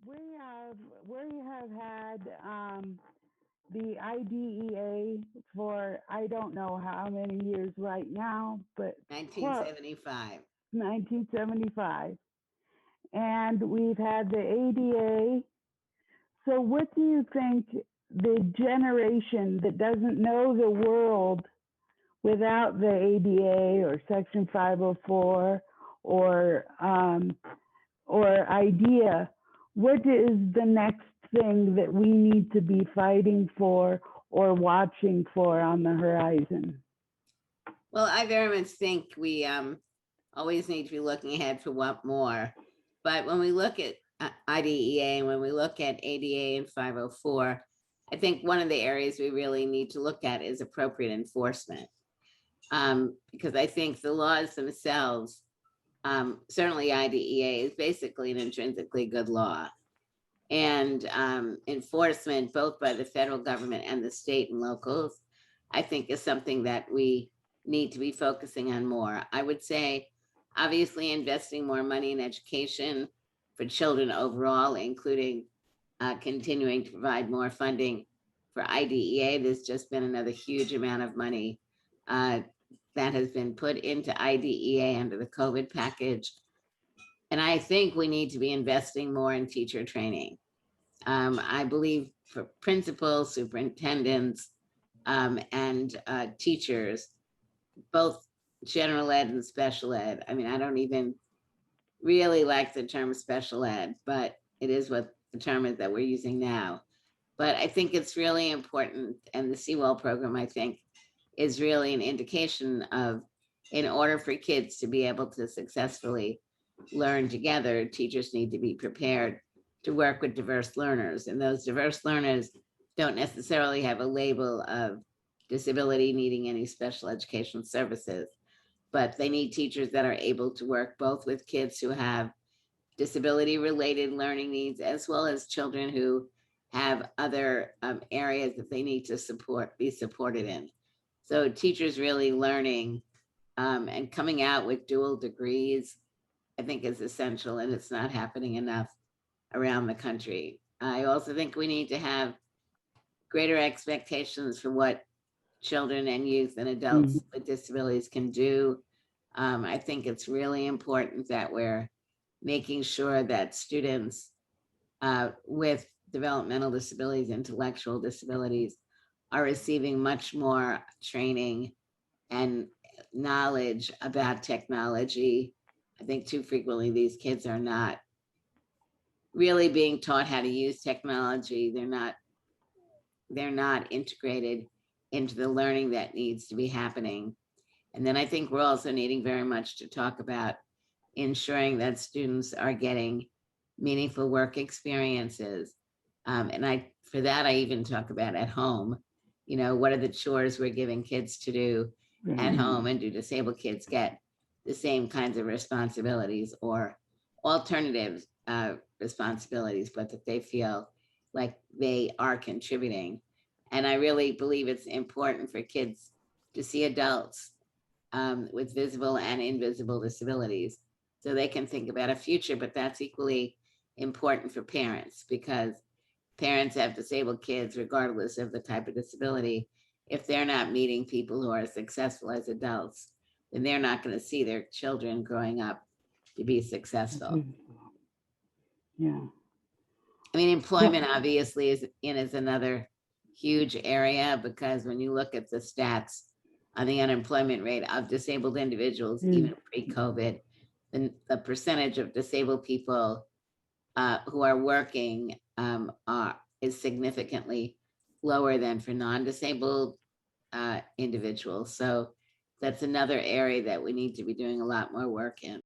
we have had the IDEA for I don't know how many years right now, but 1975. 1975. And we've had the ADA. So what do you think the generation that doesn't know the world without the ADA or Section 504 or IDEA, what is the next thing that we need to be fighting for or watching for on the horizon? Well, I very much think we always need to be looking ahead for what more. But when we look at IDEA, when we look at ADA and 504, I think one of the areas we really need to look at is appropriate enforcement. Because I think the laws themselves, certainly IDEA is basically an intrinsically good law. And enforcement, both by the federal government and the state and locals, I think is something that we need to be focusing on more. I would say, obviously, investing more money in education for children overall, including continuing to provide more funding for IDEA. There's just been another huge amount of money that has been put into IDEA under the COVID package. And I think we need to be investing more in teacher training. I believe for principals, superintendents, and teachers, both general ed and special ed. I mean, I don't even really like the term special ed, but it is what the term is that we're using now. But I think it's really important, and the Sewall program, I think, is really an indication of, in order for kids to be able to successfully learn together, teachers need to be prepared to work with diverse learners. And those diverse learners don't necessarily have a label of disability needing any special education services, but they need teachers that are able to work both with kids who have disability-related learning needs, as well as children who have other areas that they need to be supported in. So teachers really learning and coming out with dual degrees, I think is essential, and it's not happening enough around the country. I also think we need to have greater expectations for what children and youth and adults with disabilities can do. I think it's really important that we're making sure that students with developmental disabilities, intellectual disabilities, are receiving much more training and knowledge about technology. I think too frequently these kids are not really being taught how to use technology. They're not integrated into the learning that needs to be happening. And then I think we're also needing very much to talk about ensuring that students are getting meaningful work experiences. And for that, I even talk about at home, what are the chores we're giving kids to do at home, and do disabled kids get the same kinds of responsibilities or alternative responsibilities, but that they feel like they are contributing. And I really believe it's important for kids to see adults with visible and invisible disabilities so they can think about a future, but that's equally important for parents, because parents have disabled kids regardless of the type of disability. If they're not meeting people who are successful as adults, then they're not going to see their children growing up to be successful. Yeah. I mean, employment obviously is another huge area, because when you look at the stats on the unemployment rate of disabled individuals, even pre-COVID, then the percentage of disabled people who are working is significantly lower than for non-disabled individuals. So that's another area that we need to be doing a lot more work in.